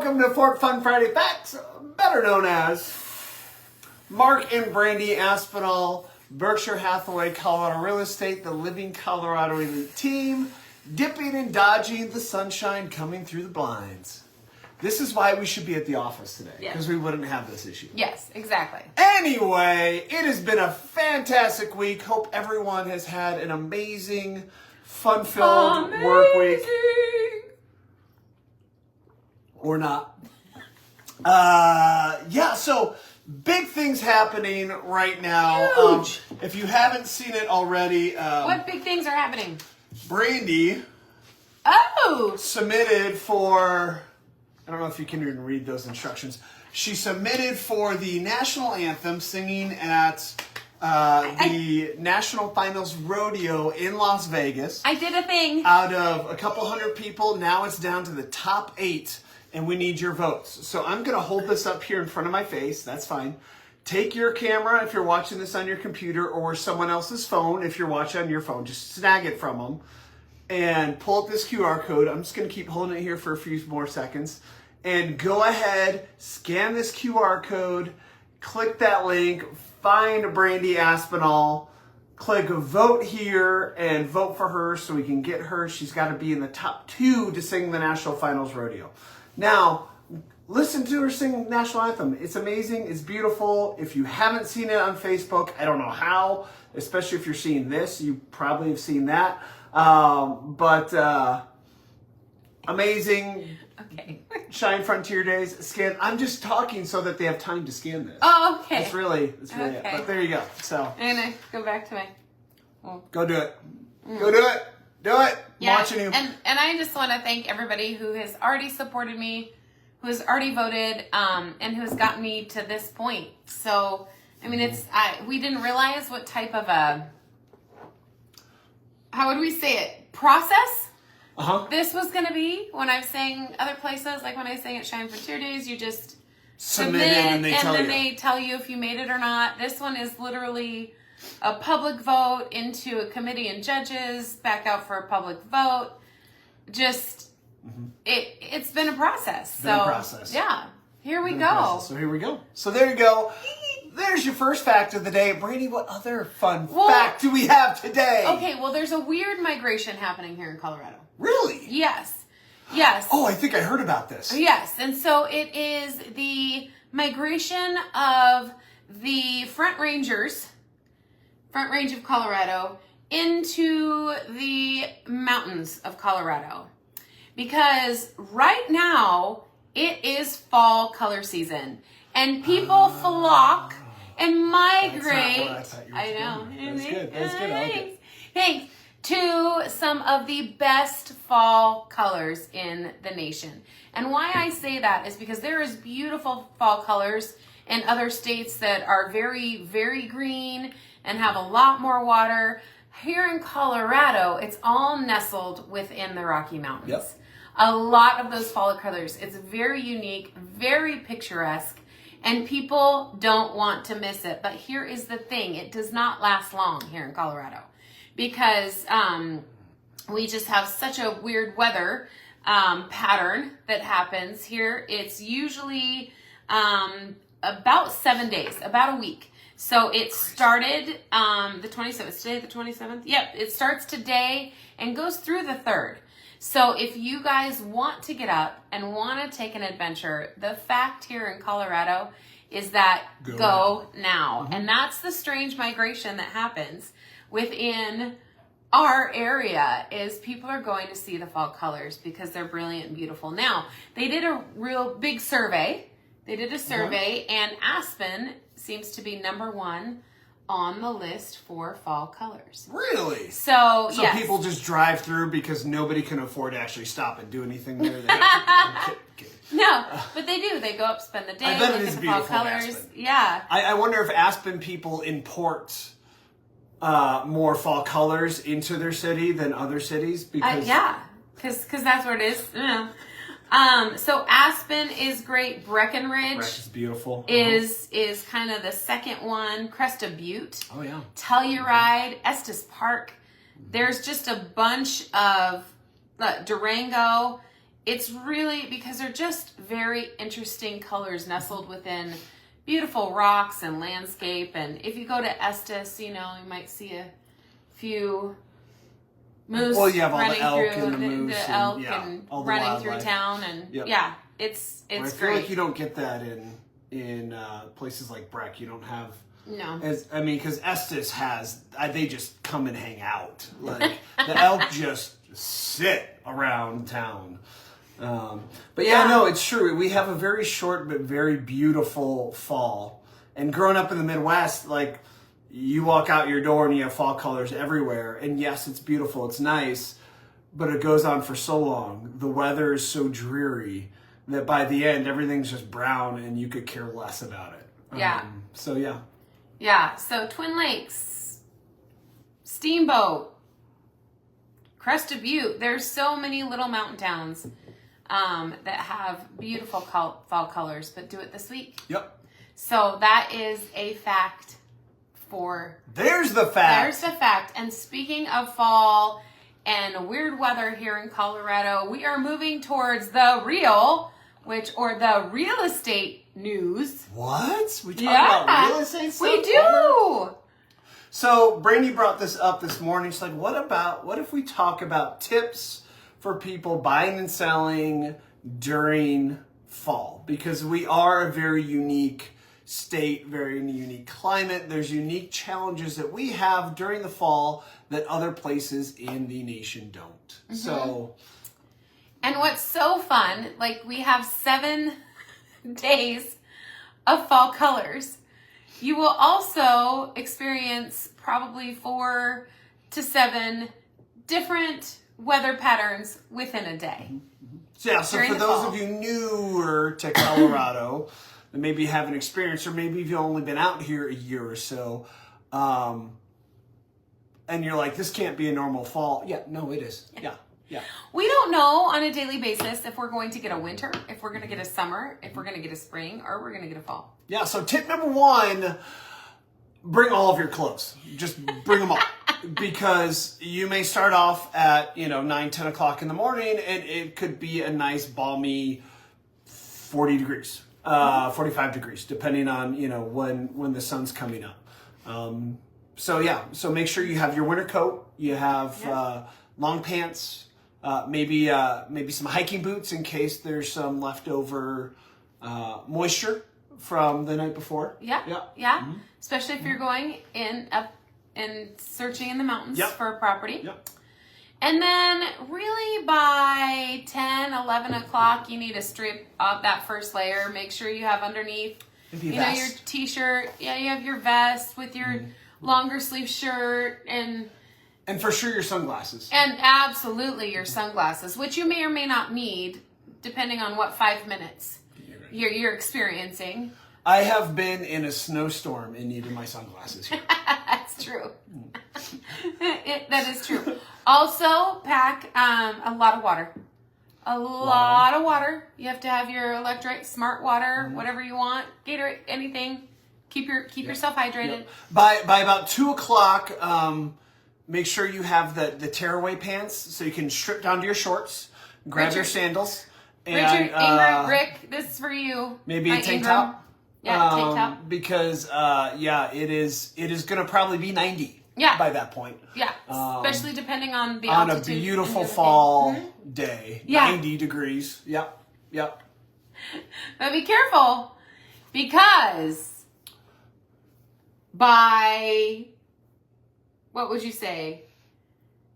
welcome to Fork Fun Friday Facts, better known as Mark and Brandy Aspinall, Berkshire Hathaway Colorado Real Estate, the Living Colorado Elite Team, dipping and dodging the sunshine coming through the blinds. This is why we should be at the office today, because we wouldn't have this issue. Yes, exactly. Anyway, it has been a fantastic week. Hope everyone has had an amazing, fun-filled work week. Or not. So big things happening right now. Huge. If you haven't seen it already, What big things are happening? Brandy submitted for, I don't know if you can even read those instructions. She submitted for the national anthem singing at the National Finals Rodeo in Las Vegas. I did a thing. Out of a couple hundred people, now it's down to the top 8. And we need your votes. So I'm going to hold this up here in front of my face. That's fine. Take your camera if you're watching this on your computer or someone else's phone if you're watching on your phone. Just snag it from them and pull up this QR code. I'm just going to keep holding it here for a few more seconds. And go ahead, scan this QR code, click that link, find Brandy Aspinall, click vote here and vote for her so we can get her. She's got to be in the top 2 to sing the National Finals Rodeo. Now, listen to her sing National Anthem. It's amazing. It's beautiful. If you haven't seen it on Facebook, I don't know how, especially if you're seeing this. You probably have seen that. Amazing. Okay. Shine Frontier Days. Scan. I'm just talking so that they have time to scan this. Oh, okay. It's really it. But there you go. So. I'm going to go back to my... Go do it. Go do it. Do it. Yeah, Watching you. and I just want to thank everybody who has already supported me, who has already voted, and who has gotten me to this point. So, I mean, we didn't realize what type of how would we say it, process this was going to be. When I was saying other places, like when I sang at Shine Frontier Days, you just submit and they tell you if you made it or not. This one is literally a public vote into a committee and judges, back out for a public vote. Just, it's been a process. Yeah, here we go. So here we go. So there you go. There's your first fact of the day. Brandy, what other fun fact do we have today? Okay, well, there's a weird migration happening here in Colorado. Really? Yes. Oh, I think I heard about this. Yes, and so it is the migration of the Front Range of Colorado into the mountains of Colorado. Because right now, it is fall color season. And people flock and migrate. I know. That's good. That's good. Thanks. To some of the best fall colors in the nation. And why I say that is because there is beautiful fall colors in other states that are very, very green and have a lot more water. Here in Colorado, it's all nestled within the Rocky Mountains. Yep. A lot of those fall colors. It's very unique, very picturesque, and people don't want to miss it. But here is the thing. It does not last long here in Colorado because we just have such a weird weather pattern that happens here. It's usually about 7 days, about a week. So it started the 27th. Today the 27th? Yep, it starts today and goes through the 3rd. So if you guys want to get up and want to take an adventure, the fact here in Colorado is that go now. And that's the strange migration that happens within our area is people are going to see the fall colors because they're brilliant and beautiful. Now, they did a real big survey. And Aspen seems to be number 1 on the list for fall colors. Really? So yes. People just drive through because nobody can afford to actually stop and do anything there. No, but they do. They go up, spend the day, I bet look it is at the fall beautiful in colors. Aspen. Yeah. I wonder if Aspen people import more fall colors into their city than other cities because because that's what it is. Yeah. So Aspen is great. Breckenridge is beautiful. Is kind of the second one. Cresta Butte. Oh yeah. Telluride, Estes Park. There's just a bunch of Durango it's really because they're just very interesting colors nestled within beautiful rocks and landscape. And if you go to Estes, you might see a few moose Well, you have all the running elk through and the moose and, elk yeah, and all the running through wildlife. town, and Yep. yeah, it's I feel great. like you don't get that in places like Breck. You don't have No. because Estes they just come and hang out. Like the elk just sit around town. But yeah, no, it's true. We have a very short but very beautiful fall. And growing up in the Midwest, like you walk out your door and you have fall colors everywhere. And yes, it's beautiful. It's nice, but it goes on for so long. The weather is so dreary that by the end, everything's just brown and you could care less about it. Yeah. So yeah. Yeah, so Twin Lakes, Steamboat, Crested Butte. There's so many little mountain towns that have beautiful fall colors, but do it this week. Yep. So that is a fact for... There's the fact. There's the fact. And speaking of fall and weird weather here in Colorado, we are moving towards the real estate news. What? We talk about real estate stuff? We do. So Brandy brought this up this morning. She's like, what if we talk about tips for people buying and selling during fall? Because we are a very unique state, very unique climate. There's unique challenges that we have during the fall that other places in the nation don't. Mm-hmm. So... And what's so fun, like we have 7 days of fall colors. You will also experience probably 4 to 7 different weather patterns within a day. So yeah, so During for the those fall. of you newer to Colorado that maybe haven't experienced, or maybe you've only been out here a year or so, and you're like, this can't be a normal fall. Yeah, no, it is. Yeah. We don't know on a daily basis if we're going to get a winter, if we're going to get a summer, if we're going to get a spring, or we're going to get a fall. Yeah, so tip number 1, bring all of your clothes. Just bring them all. Because you may start off at, 9, 10 o'clock in the morning, and it could be a nice, balmy 40 degrees, 45 degrees, depending on, when the sun's coming up. So make sure you have your winter coat, you have long pants, maybe some hiking boots in case there's some leftover moisture from the night before. Yeah. Mm-hmm. Especially if you're going up and searching in the mountains Yep. for a property. Yep. And then really by 10, 11 o'clock, you need to strip off that first layer. Make sure you have underneath, Maybe a your vest. t-shirt. Yeah, you have your vest with your longer sleeve shirt and for sure your sunglasses. absolutely your sunglasses, which you may or may not need depending on what 5 minutes you're experiencing. I have been in a snowstorm and needed my sunglasses here. That's true. That is true. Also, pack a lot of water. A lot of water. You have to have your electrolyte, smart water, whatever you want, Gatorade, anything. Keep yourself hydrated. Yep. By about 2 o'clock, make sure you have the tearaway pants so you can strip down to your shorts, grab your Richard. sandals, and Richard, Ingrid, Rick, this is for you. maybe My a tank Ingram. top. Yeah, tank top. Because it is going to probably be 90 Yeah. by that point. Yeah, especially depending on the On a altitude and beautiful everything. fall day. Yeah. 90 degrees. Yep. But be careful because by, what would you say,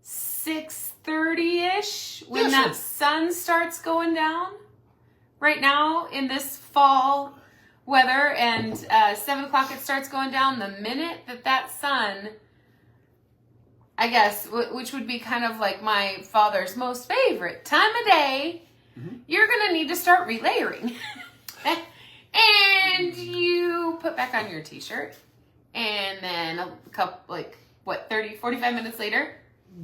6:30-ish, when Yeah, that sure. sun starts going down, right now in this fall weather, and 7 o'clock it starts going down, the minute that sun, I guess, which would be kind of like my father's most favorite time of day, you're going to need to start relayering. And you put back on your t-shirt, and then a couple, 30, 45 minutes later.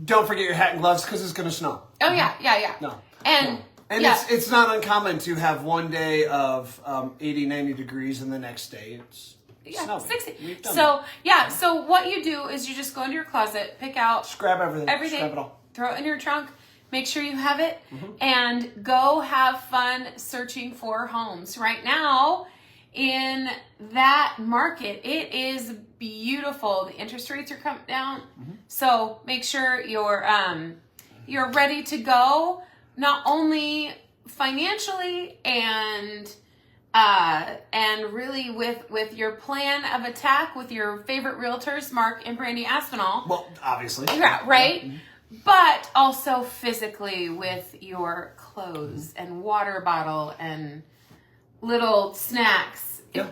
Don't forget your hat and gloves because it's going to snow. Oh, yeah. No. And And yeah. it's not uncommon to have one day of 80, 90 degrees and the next day it's snowing. 60. We've done So, so what you do is you just go into your closet, pick out that. Just grab everything. everything, Just grab it all. throw it in your trunk. make sure you have it, and go have fun searching for homes. Right now, in that market, it is beautiful. The interest rates are coming down, so make sure you're ready to go, not only financially and really with your plan of attack with your favorite realtors, Mark and Brandy Aspinall. Well, obviously. Yeah, right? But also physically with your clothes and water bottle and little snacks. Yeah.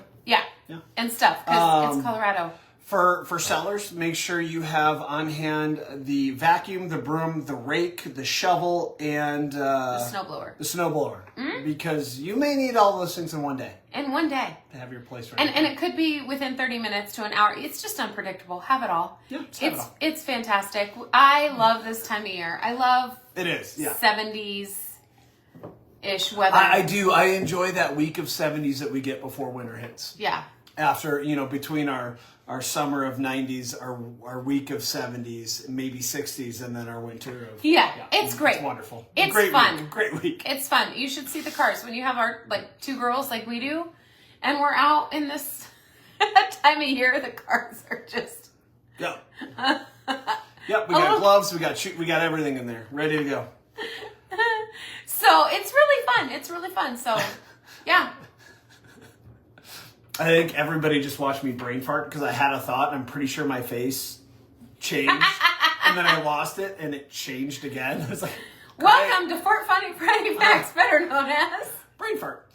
And stuff, because it's Colorado. For sellers, make sure you have on hand the vacuum, the broom, the rake, the shovel, and The snowblower. the snowblower. Because you may need all those things in one day In one day. to have your place ready. And it could be within 30 minutes to an hour. It's just unpredictable. Have it all. Yeah, just have it all. It's fantastic. I love this time of year. I love It is, yeah. 70s-ish weather. I do. I enjoy that week of 70s that we get before winter hits. Yeah. After, between our summer of 90s, our week of 70s, maybe 60s, and then our winter of... Yeah, it's great. It's wonderful. It's great fun. Week. Great week. It's fun. You should see the cars when you have our two girls like we do, and we're out in this time of year. The cars are just Yep. Yep. We got gloves. We got everything in there, ready to go. So it's really fun. It's really fun. So yeah. I think everybody just watched me brain fart because I had a thought. And I'm pretty sure my face changed, and then I lost it, and it changed again. I was like, Welcome to Fort Funny Friday Facts, better known as brain fart.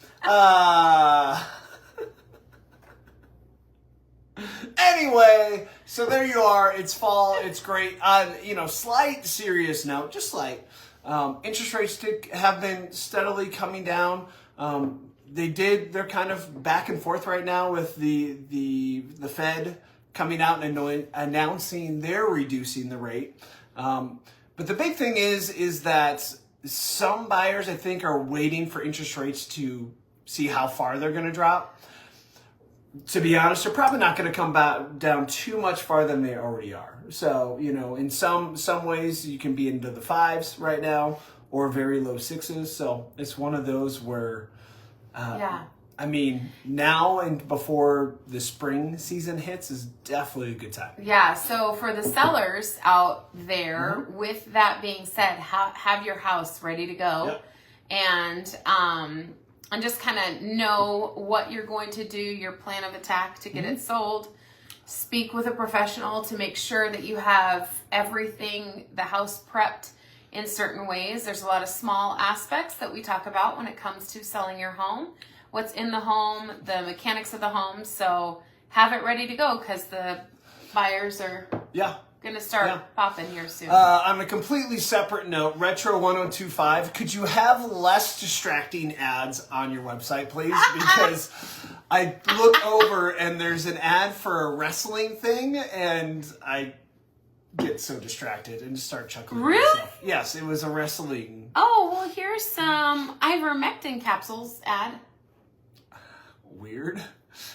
Anyway, so there you are. It's fall. It's great. Slight serious note, just slight. Interest rates have been steadily coming down. They're kind of back and forth right now with the Fed coming out and announcing they're reducing the rate. But the big thing is that some buyers, I think, are waiting for interest rates to see how far they're going to drop. To be honest, they're probably not going to come back down too much farther than they already are. So, in some ways you can be into the 5s right now or very low 6s. So it's one of those where, now and before the spring season hits is definitely a good time. Yeah, so for the sellers out there, with that being said, have your house ready to go. Yep. And just kind of know what you're going to do, your plan of attack to get it sold. Speak with a professional to make sure that you have everything, the house prepped in certain ways. There's a lot of small aspects that we talk about when it comes to selling your home. What's in the home, the mechanics of the home. So have it ready to go because the buyers are going to start popping here soon. On a completely separate note, Retro 1025, could you have less distracting ads on your website, please? Because I look over and there's an ad for a wrestling thing, and I get so distracted and just start chuckling. Really? At myself. Yes, it was a wrestling. Oh, well, here's some ivermectin capsules ad. Weird.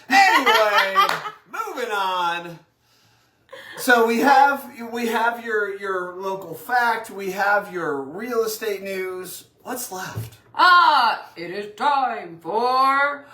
Anyway, moving on. So we have your local fact, we have your real estate news. What's left? It is time for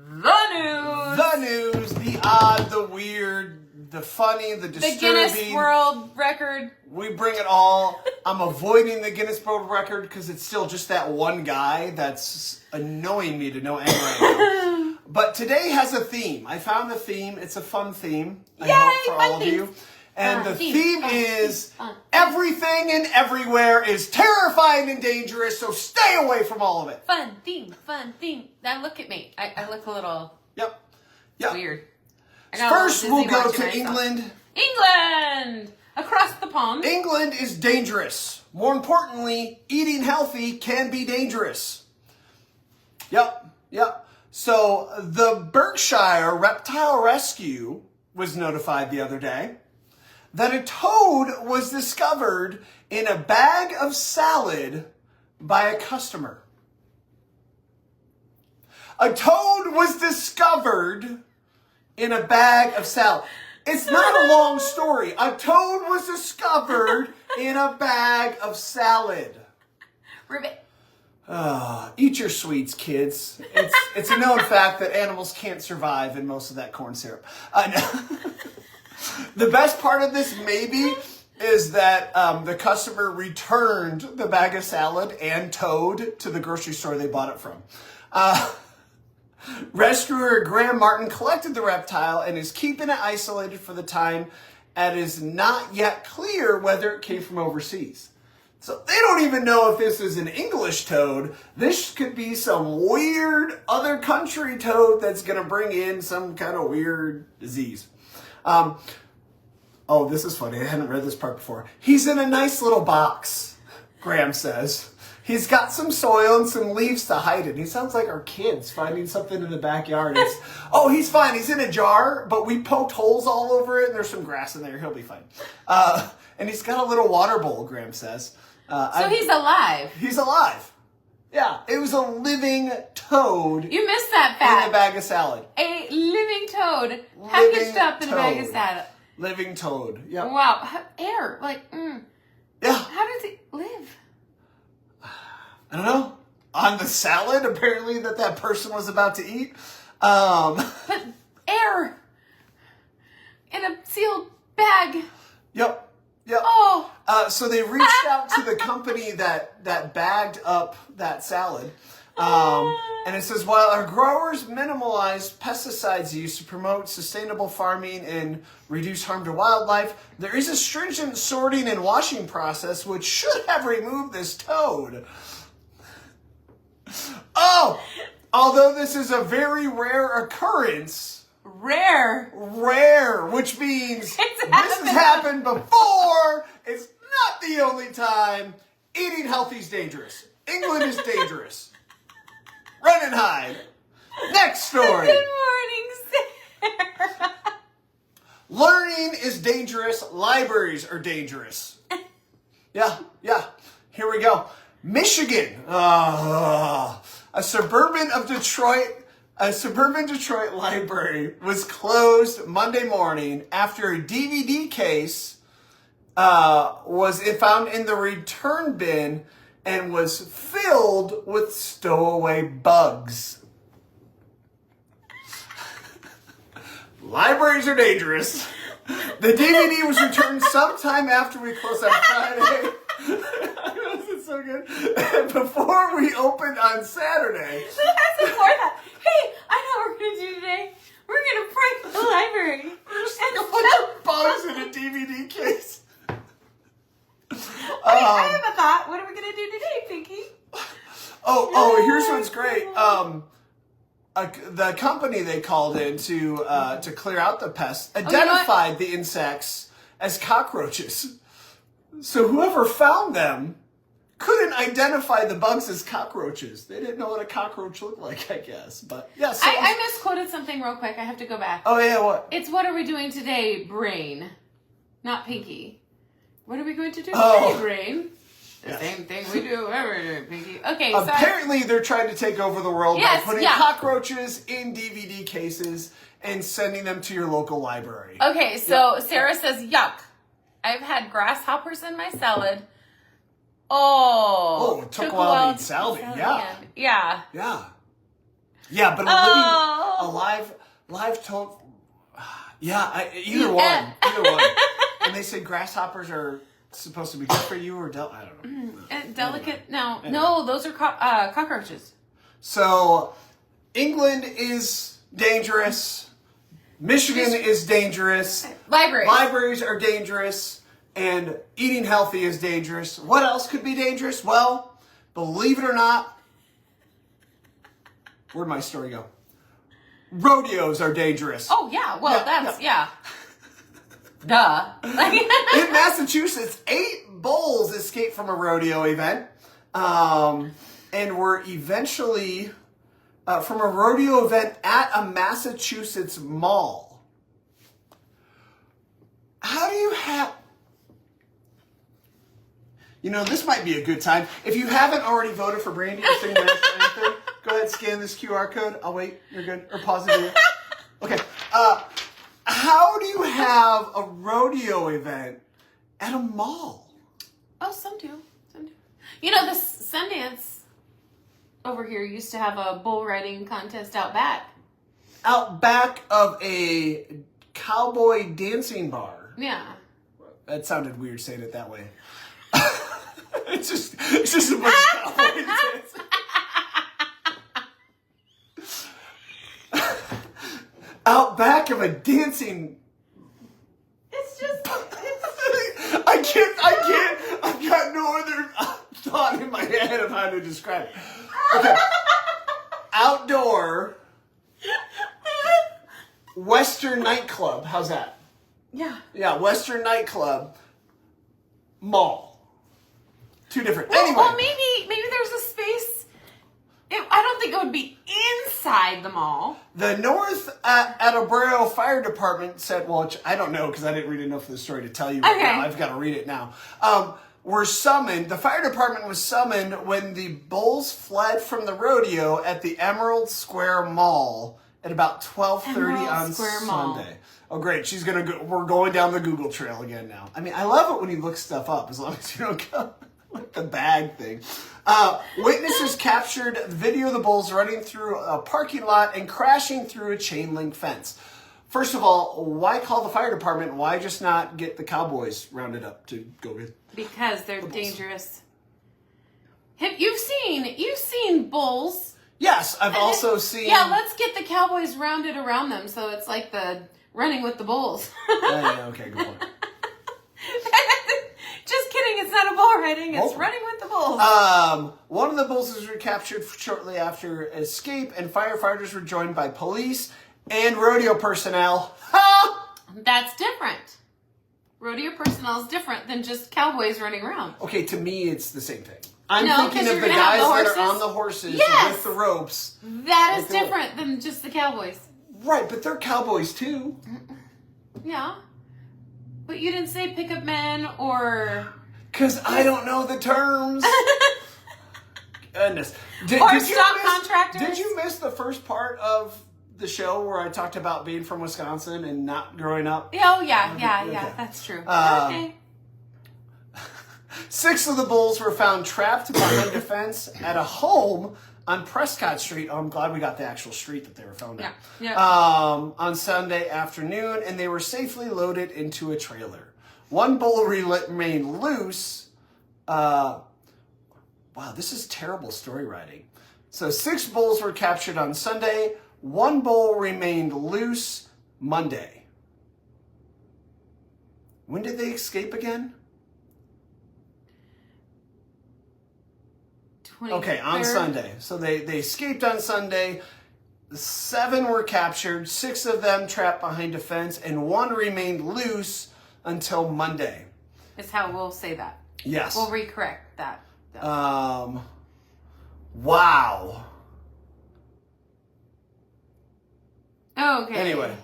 the news. The news, the odd, the weird, the funny, the disturbing. The Guinness World Record. We bring it all. I'm avoiding the Guinness World Record because it's still just that one guy that's annoying me to no end right now. But today has a theme. I found the theme. It's a fun theme. I hope for all of you. And the theme is everything and everywhere is terrifying and dangerous, so stay away from all of it. Fun theme. Now look at me. I look a little weird. First, we'll go to England. England! Across the pond. England is dangerous. More importantly, eating healthy can be dangerous. Yep. So the Berkshire Reptile Rescue was notified the other day that a toad was discovered in a bag of salad by a customer. A toad was discovered in a bag of salad. It's not a long story. A toad was discovered in a bag of salad. Ribbit. Eat your sweets, kids. It's a known fact that animals can't survive in most of that corn syrup. No. The best part of this, maybe, is that the customer returned the bag of salad and toad to the grocery store they bought it from. Rescuer Graham Martin collected the reptile and is keeping it isolated for the time, and is not yet clear whether it came from overseas. So they don't even know if this is an English toad. This could be some weird other country toad that's going to bring in some kind of weird disease. Oh, this is funny. I hadn't read this part before. He's in a nice little box, Graham says. He's got some soil and some leaves to hide it. He sounds like our kids finding something in the backyard. Oh, he's fine. He's in a jar, but we poked holes all over it, and there's some grass in there. He'll be fine. And he's got a little water bowl, Graham says. So he's alive. He's alive. Yeah, it was a living toad. You missed that fact. In a bag of salad. A living toad packaged up in a bag of salad. Living toad. Yeah. Wow. Air. Yeah. How does it live? I don't know. On the salad, apparently, that person was about to eat. But air. In a sealed bag. Yep. Oh. So they reached out to the company that bagged up that salad. And it says, while our growers minimalize pesticides use to promote sustainable farming and reduce harm to wildlife, there is a stringent sorting and washing process which should have removed this toad. Oh! Although this is a very rare occurrence. Rare, which means this has happened before. It's not the only time. Eating healthy is dangerous. England is dangerous. Run and hide. Next story. Good morning, Sarah. Learning is dangerous. Libraries are dangerous. Yeah. Here we go. Michigan. A suburban Detroit library was closed Monday morning after a DVD case was found in the return bin and was filled with stowaway bugs. Libraries are dangerous. The DVD was returned sometime after we closed on Friday. This is so good. Before we opened on Saturday. That's before that. Hey, I know what we're going to do today. We're going to prank the library. There's like a bunch of bugs in a DVD case. I have a thought. What are we going to do today, Pinky? Here's what's great. The company they called in to clear out the pests identified the insects as cockroaches. So whoever found them couldn't identify the bugs as cockroaches. They didn't know what a cockroach looked like, I guess. But yeah, so I misquoted something real quick. I have to go back. Oh yeah, what? It's what are we doing today, brain, not Pinky. What are we going to do today, brain? The same thing we do every day, Pinky. Okay, apparently they're trying to take over the world by putting cockroaches in DVD cases and sending them to your local library. Okay, so Sarah says, yuck. I've had grasshoppers in my salad. It took a while to eat salad. Yeah. Yeah, but a live toad. Yeah, either one. And they say grasshoppers are supposed to be good for you or I don't know. Delicate? No, those are cockroaches. So England is dangerous. Michigan is dangerous. Libraries are dangerous. And eating healthy is dangerous. What else could be dangerous? Well, believe it or not, where'd my story go? Rodeos are dangerous. Oh, yeah. Well, duh. In Massachusetts, 8 bulls escaped from a rodeo event and were eventually from a rodeo event at a Massachusetts mall. How do you have... this might be a good time. If you haven't already voted for Brandy to sing the national anthem, go ahead and scan this QR code. I'll wait. You're good. Or pause the video. Okay. How do you have a rodeo event at a mall? Oh, some do. You know, the Sundance over here used to have a bull riding contest out back. Out back of a cowboy dancing bar. Yeah. That sounded weird saying it that way. It's just a bunch of cowboys dancing. Out back of a dancing. It's just. I can't. I've got no other thought in my head of how to describe it. Okay. Outdoor Western nightclub. How's that? Yeah. Yeah, Western nightclub. Mall. Two different. Well, Anyway. well, maybe there's a space. I don't think it would be inside the mall. The North Attleboro Fire Department said, well, I don't know because I didn't read enough of the story to tell you right now. I've got to read it now. Were summoned, the fire department was summoned when the bulls fled from the rodeo at the Emerald Square Mall at about 12:30 on Sunday. Oh, great. She's going to go. We're going down the Google Trail again now. I mean, I love it when you look stuff up as long as you don't go like the bag thing. Witnesses captured video of the bulls running through a parking lot and crashing through a chain link fence. First of all, why call the fire department? Why just not get the cowboys rounded up to go get? Because they're dangerous. You've seen bulls. Yes, I've also seen. Yeah, let's get the cowboys rounded around them so it's like the running with the bulls. Yeah, okay, good point. Just kidding, it's not a bull riding, it's running with the bulls. One of the bulls was recaptured shortly after escape, and firefighters were joined by police and rodeo personnel. Ha! That's different. Rodeo personnel is different than just cowboys running around. Okay, to me, it's the same thing. I'm No, thinking 'cause of you're the gonna have guys the that are horses. on the horses Yes! with the ropes. That is Like the- different than just the cowboys. Right, but they're cowboys too. Yeah. But you didn't say pickup men or... Because I don't know the terms. Goodness. Or stock contractors. Did you miss the first part of the show where I talked about being from Wisconsin and not growing up? Oh, yeah, Okay. that's true. Okay. 6 of the bulls were found trapped behind a fence at a home on Prescott Street. Oh, I'm glad we got the actual street that they were found at. Yeah. On Sunday afternoon, and they were safely loaded into a trailer. One bull remained loose. Wow, this is terrible story writing. So 6 bulls were captured on Sunday. 1 bull remained loose Monday. When did they escape again? Okay, on Sunday. So they escaped on Sunday. 7 were captured, 6 of them trapped behind a fence, and 1 remained loose until Monday. Is how we'll say that. Yes. We'll recorrect that. Wow. Okay. Anyway.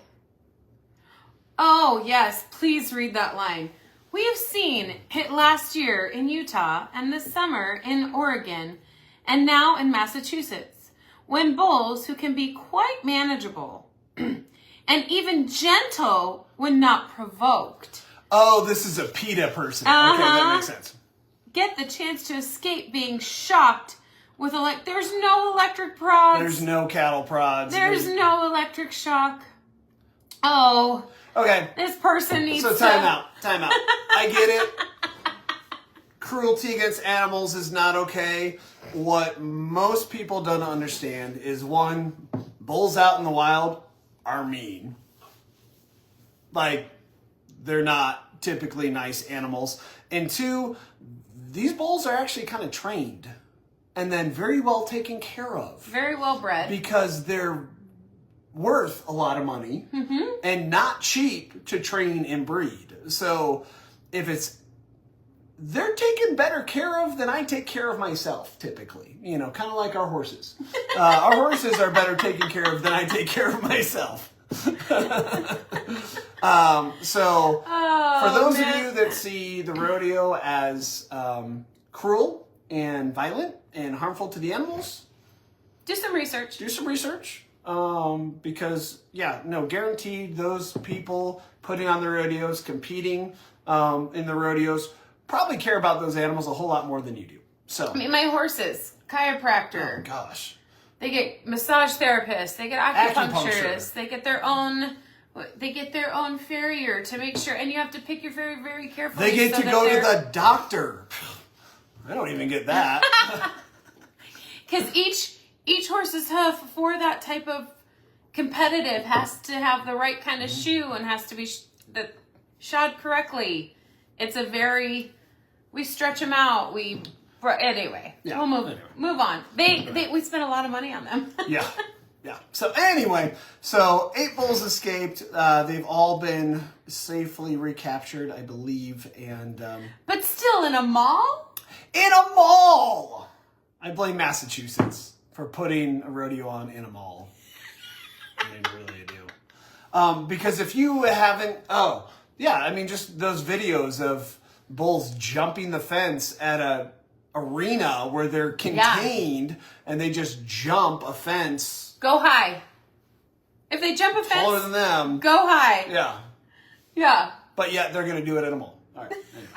Oh, yes. Please read that line. We have seen it last year in Utah and this summer in Oregon and now in Massachusetts when bulls who can be quite manageable and even gentle when not provoked Oh, this is a PETA person. Okay, that makes sense. get the chance to escape being shocked with there's no electric prods. There's no cattle prods. There's no electric shock. Oh. Okay. This person needs So time out. I get it. Cruelty against animals is not okay. What most people don't understand is 1, bulls out in the wild are mean. Like, they're not typically nice animals. And 2, these bulls are actually kind of trained and then very well taken care of. Very well bred. Because they're worth a lot of money and not cheap to train and breed. So they're taken better care of than I take care of myself typically, kind of like our horses. Our horses are better taken care of than I take care of myself. For those of you that see the rodeo as cruel and violent and harmful to the animals, do some research. Because guaranteed those people putting on the rodeos, competing in the rodeos, probably care about those animals a whole lot more than you do. So, I mean, my horses, chiropractor. oh gosh. They get massage therapists. They get acupuncturists. Acupuncture. They get their own farrier to make sure. And you have to pick your farrier very carefully. They get so to that go to they're- the doctor. I don't even get that. Because each horse's hoof for that type of competitive has to have the right kind of shoe and has to be shod correctly. It's a very, we stretch them out. Anyway, Yeah, we'll move anyway. on. We spent a lot of money on them. Yeah. Yeah. So anyway, 8 bulls escaped. They've all been safely recaptured, I believe, and But still in a mall? in a mall. I blame Massachusetts for putting a rodeo on in a mall. I really do. Because if you haven't, just those videos of bulls jumping the fence at a arena where they're contained and they just jump a fence Go high. If they jump a taller fence, than them. go high. Yeah. Yeah. But yet they're going to do it at a mall. All right. Anyway.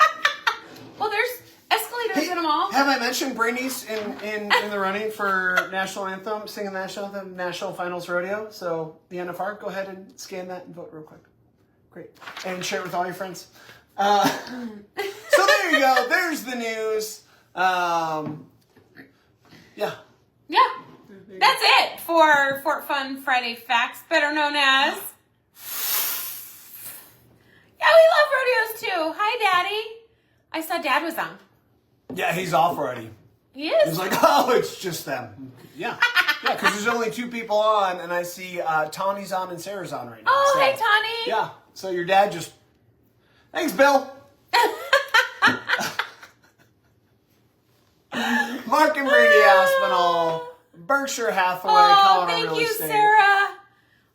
Well, there's escalators in a mall. Have I mentioned Brady's in the running for national anthem, singing the national anthem, national finals rodeo? So the NFR, go ahead and scan that and vote real quick. Great. And share it with all your friends. So there you go. There's the news. Yeah. Yeah. That's it for Fort Fun Friday Facts, better known as... Yeah, we love rodeos too. Hi, Daddy. I saw Dad was on. Yeah, he's off already. He is. He's like, oh, it's just them. Yeah. Yeah, because there's only 2 people on, and I see Tawny's on and Sarah's on right now. Oh, So, hey, Tawny. Yeah. So your dad just... Thanks, Bill. Mark and Brady Aspinall, Berkshire Hathaway, Oh, Colorado thank Real you, Estate. Sarah.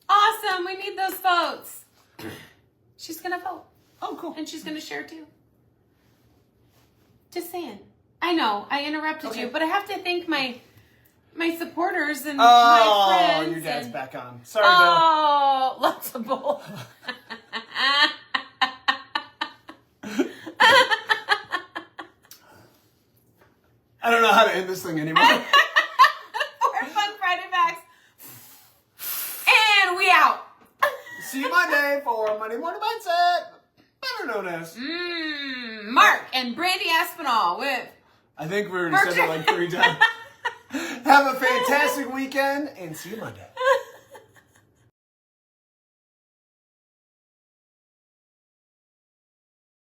Awesome. We need those votes. She's going to vote. Oh, cool. And she's going to share too. Just saying. I know, I interrupted Okay. you, but I have to thank my supporters and my Oh, friends. your dad's and, back on. Sorry, Bill. Oh, lots of bull. I don't know how to end this thing anymore. For Fun Friday Facts. And we out. See you Monday for Monday Morning Mindset, better known as... Mark and Brady Aspinall with... I think we already said it like 3 times. Have a fantastic weekend and see you Monday.